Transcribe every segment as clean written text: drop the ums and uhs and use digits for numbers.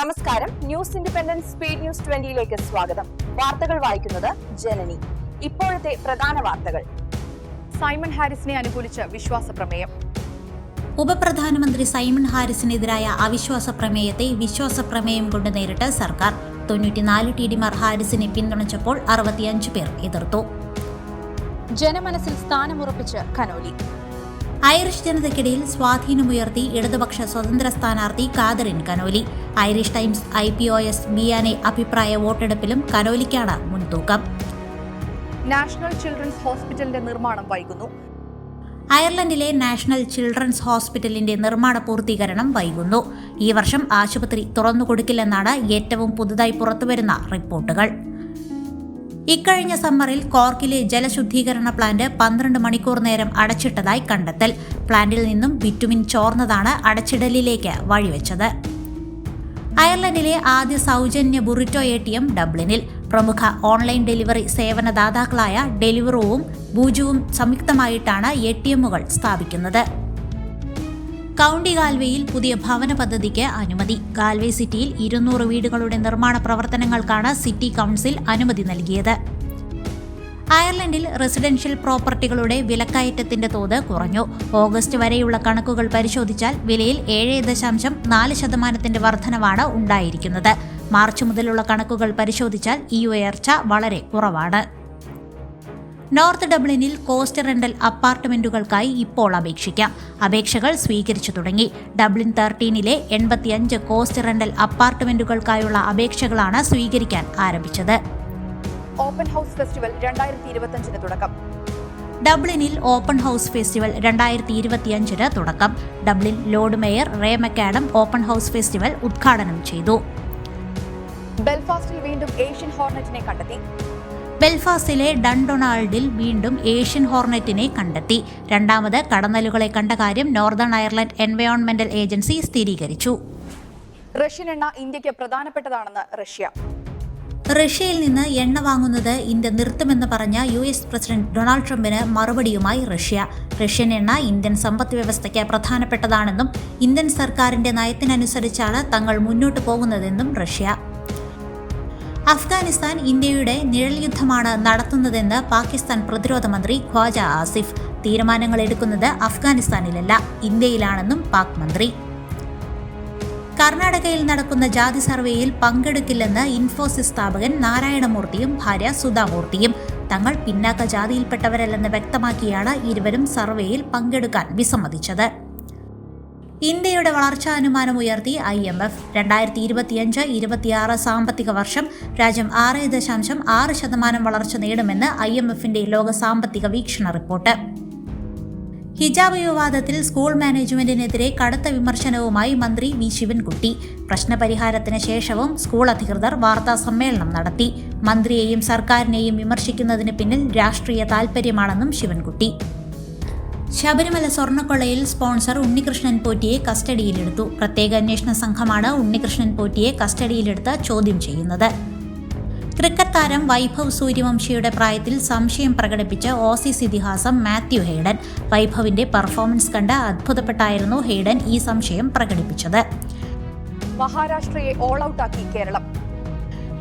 നമസ്കാരം. News independence speed news 20ലേക്ക് സ്വാഗതം. വാർത്തകൾ വായിക്കുന്നത് ജനനി. ഇപ്പോഴത്തെ പ്രധാന വാർത്തകൾ. സൈമൺ ഹാരിസിനെ അനുകൂലിച്ച് വിശ്വാസ പ്രമേയം. ഉപപ്രധാനമന്ത്രി സൈമൺ ഹാരിസിനെതിരായ അവിശ്വാസ പ്രമേയത്തെ വിശ്വാസ പ്രമേയം കൊണ്ട് നേരിട്ട് സർക്കാർ. 94 ടിഡിമാർ ഹാരിസിനെ പിന്തുണച്ചപ്പോൾ 65 പേർ എതിർത്തു. ജനമനസ്സിൽ സ്ഥാനമുറപ്പിച്ച് കനോലി. ഐറിഷ് ജനതയ്ക്കിടയിൽ സ്വാധീനമുയർത്തി ഇടതുപക്ഷ സ്വതന്ത്ര സ്ഥാനാർത്ഥി Catherine Connolly. Irish Times IPOS ബിയാനെ അഭിപ്രായ വോട്ടെടുപ്പിലും കനോലിക്കാണ് മുൻതൂക്കം. നാഷണൽ ചിൽഡ്രൻസ് ഹോസ്പിറ്റലിന്റെ നിർമ്മാണം വൈകുന്നു. അയർലൻഡിലെ നാഷണൽ ചിൽഡ്രൻസ് ഹോസ്പിറ്റലിന്റെ നിർമ്മാണ പൂർത്തീകരണം വൈകുന്നു. ഈ വർഷം ആശുപത്രി തുറന്നുകൊടുക്കില്ലെന്നാണ് ഏറ്റവും പുതുതായി പുറത്തുവരുന്ന റിപ്പോർട്ടുകൾ. ഇക്കഴിഞ്ഞ സമ്മറിൽ കോർക്കിലെ ജലശുദ്ധീകരണ പ്ലാന്റ് 12 മണിക്കൂർ നേരം അടച്ചിട്ടതായി കണ്ടെത്തൽ. പ്ലാന്റിൽ നിന്നും ബിറ്റുമിൻ ചോർന്നതാണ് അടച്ചിടലിലേക്ക് വഴിവെച്ചത്. അയർലൻഡിലെ ആദ്യ സൗജന്യ ബുറിറ്റോ ATM ഡബ്ലിനിൽ. പ്രമുഖ ഓൺലൈൻ ഡെലിവറി സേവനദാതാക്കളായ ഡെലിവറുവും ബൂജുവും സംയുക്തമായിട്ടാണ് ATMകൾ സ്ഥാപിക്കുന്നത്. കൗണ്ടി ഗാൽവേയിൽ പുതിയ ഭവന പദ്ധതിക്ക് അനുമതി. ഗാൽവേ സിറ്റിയിൽ 200 വീടുകളുടെ നിർമ്മാണ പ്രവർത്തനങ്ങൾക്കാണ് സിറ്റി കൗൺസിൽ അനുമതി നൽകിയത്. അയർലൻഡിൽ റെസിഡൻഷ്യൽ പ്രോപ്പർട്ടികളുടെ വിലക്കയറ്റത്തിന്റെ തോത് കുറഞ്ഞു. ഓഗസ്റ്റ് വരെയുള്ള കണക്കുകൾ പരിശോധിച്ചാൽ വിലയിൽ 7.4% വർധനവാണ് ഉണ്ടായിരിക്കുന്നത്. മാർച്ച് മുതലുള്ള കണക്കുകൾ പരിശോധിച്ചാൽ ഈ ഉയർച്ച വളരെ കുറവാണ്. നോർത്ത് ഡബ്ലിനിൽ കോസ്റ്റ് റെന്റൽ അപ്പാർട്ട്മെന്റുകൾക്കായി ഇപ്പോൾ അപേക്ഷിക്കാം. അപേക്ഷകൾ സ്വീകരിച്ചു തുടങ്ങി. ഡബ്ലിൻ 13ലെ 85 കോസ്റ്റ് റെന്റൽ അപ്പാർട്ട്മെന്റുകൾക്കായുള്ള അപേക്ഷകളാണ് സ്വീകരിക്കാൻ ആരംഭിച്ചത്. ഓപ്പൺ ഹൗസ് ഫെസ്റ്റിവൽ 2025 തുടക്കം. ഡബ്ലിനിൽ ഓപ്പൺ ഹൗസ് ഫെസ്റ്റിവൽ 2025 തുടക്കം. Dublin lord mayor Ray McAdam open house festival ഉദ്ഘാടനം ചെയ്തു. ബെൽഫാസ്റ്റിൽ വീണ്ടും ഏഷ്യൻ ഹോർണറ്റിനെ കണ്ടെത്തി. ബെൽഫാസ്റ്റിലെ ഡൺഡൊണാൾഡിൽ വീണ്ടും ഏഷ്യൻ ഹോർണറ്റിനെ കണ്ടെത്തി. രണ്ടാമത് കടന്നലുകളെ കണ്ട കാര്യം നോർത്തേൺ അയർലൻഡ് എൻവയോൺമെന്റൽ ഏജൻസി സ്ഥിരീകരിച്ചു. റഷ്യൻ എണ്ണ ഇന്ത്യക്ക് പ്രധാനപ്പെട്ടതാണെന്ന് റഷ്യ. റഷ്യയിൽ നിന്ന് എണ്ണ വാങ്ങുന്നത് ഇന്ത്യ നിർത്തുമെന്ന് പറഞ്ഞ US പ്രസിഡന്റ് ഡൊണാൾഡ് ട്രംപിന് മറുപടിയുമായി റഷ്യ. റഷ്യൻ എണ്ണ ഇന്ത്യൻ സമ്പദ് വ്യവസ്ഥയ്ക്ക് പ്രധാനപ്പെട്ടതാണെന്നും ഇന്ത്യൻ സർക്കാരിന്റെ നയത്തിനനുസരിച്ചാണ് തങ്ങൾ മുന്നോട്ടു പോകുന്നതെന്നും റഷ്യ. അഫ്ഗാനിസ്ഥാൻ ഇന്ത്യയുടെ നിഴൽ യുദ്ധമാണ് നടത്തുന്നതെന്ന് പാകിസ്ഥാൻ പ്രതിരോധ മന്ത്രി ഖ്വാജ ആസിഫ്. തീരുമാനങ്ങൾ എടുക്കുന്നത് അഫ്ഗാനിസ്ഥാനിലല്ല, ഇന്ത്യയിലാണെന്നും പാക് മന്ത്രി. കർണാടകയിൽ നടക്കുന്ന ജാതി സർവേയിൽ പങ്കെടുക്കില്ലെന്ന് ഇൻഫോസിസ് സ്ഥാപകൻ നാരായണമൂർത്തിയും ഭാര്യ സുധാമൂർത്തിയും. തങ്ങൾ പിന്നാക്ക ജാതിയിൽപ്പെട്ടവരല്ലെന്ന് വ്യക്തമാക്കിയാണ് ഇരുവരും സർവേയിൽ പങ്കെടുക്കാൻ വിസമ്മതിച്ചത്. ഇന്ത്യയുടെ വളർച്ചാനുമാനം ഉയർത്തി IMF. 2025-26 സാമ്പത്തിക വർഷം രാജ്യം 6.6% വളർച്ച നേടുമെന്ന് IMFന്റെ ലോക സാമ്പത്തിക വീക്ഷണ റിപ്പോർട്ട്. ഹിജാബ് വിവാദത്തിൽ സ്കൂൾ മാനേജ്മെന്റിനെതിരെ കടുത്ത വിമർശനവുമായി മന്ത്രി വി ശിവൻകുട്ടി. പ്രശ്നപരിഹാരത്തിന് ശേഷവും സ്കൂൾ അധികൃതർ വാർത്താ സമ്മേളനം നടത്തി. മന്ത്രിയെയും സർക്കാരിനെയും വിമർശിക്കുന്നതിന് പിന്നിൽ രാഷ്ട്രീയ താൽപര്യമാണെന്നും ശിവൻകുട്ടി. ശബരിമല സ്വർണ്ണക്കൊള്ളയിൽ സ്പോൺസർ ഉണ്ണികൃഷ്ണൻ പോറ്റിയെ കസ്റ്റഡിയിലെടുത്തു. പ്രത്യേക അന്വേഷണ സംഘമാണ് ഉണ്ണികൃഷ്ണൻ പോറ്റിയെ കസ്റ്റഡിയിലെടുത്ത് ചോദ്യം ചെയ്യുന്നത്. ക്രിക്കറ്റ് താരം വൈഭവ് സൂര്യവംശിയുടെ പ്രായത്തിൽ സംശയം പ്രകടിപ്പിച്ച ഓസീസ് ഇതിഹാസം മാത്യു ഹെയ്ഡൻ. വൈഭവിന്റെ പെർഫോമൻസ് കണ്ട് അത്ഭുതപ്പെട്ടായിരുന്നു ഹെയ്ഡൻ ഈ സംശയം പ്രകടിപ്പിച്ചത്. മഹാരാഷ്ട്രയെ ഓൾ ഔട്ടാക്കി കേരളം.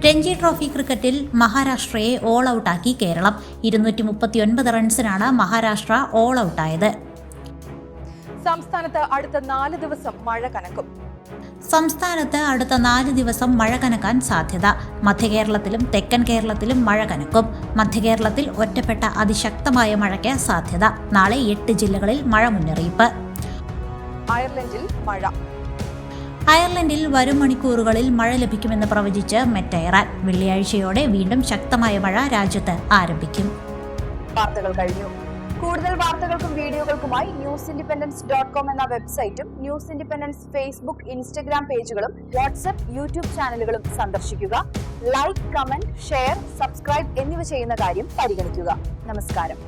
രഞ്ജി ട്രോഫി ക്രിക്കറ്റിൽ മഹാരാഷ്ട്രയെ ഓൾ ഔട്ടാക്കി കേരളം. 239 റൺസിനാണ് മഹാരാഷ്ട്ര ഓൾ ഔട്ടായത്. സംസ്ഥാനത്ത് അടുത്ത 4 ദിവസം മഴ കനക്കും. സംസ്ഥാനത്ത് അടുത്ത 4 ദിവസം മഴ കനക്കാൻ സാധ്യത. മധ്യകേരളത്തിലും തെക്കൻ കേരളത്തിലും മഴ കനക്കും. മധ്യകേരളത്തിൽ ഒറ്റപ്പെട്ട അതിശക്തമായ മഴയ്ക്ക് സാധ്യത. നാളെ 8 ജില്ലകളിൽ മഴ മുന്നറിയിപ്പ്. അയർലൻഡിൽ മഴ. അയർലൻഡിൽ വരും മണിക്കൂറുകളിൽ മഴ ലഭിക്കുമെന്ന് പ്രവചിച്ച് മെറ്റ് എയറാൻ. വെള്ളിയാഴ്ചയോടെ വീണ്ടും ശക്തമായ മഴ രാജ്യത്ത് ആരംഭിക്കും. വാർത്തകൾ കഴിഞ്ഞു. കൂടുതൽ വാർത്തകൾക്കും വീഡിയോകൾക്കുമായി newsindependence.com എന്ന വെബ്സൈറ്റും ന്യൂസ് ഇൻഡിപെൻഡൻസ് ഫേസ്ബുക്ക്, ഇൻസ്റ്റഗ്രാം പേജുകളും വാട്സ്ആപ്പ്, യൂട്യൂബ് ചാനലുകളും സന്ദർശിക്കുക. ലൈക്ക്, കമന്റ്, ഷെയർ, സബ്സ്ക്രൈബ് എന്നിവ ചെയ്യുന്ന കാര്യം പരിഗണിക്കുക. നമസ്കാരം.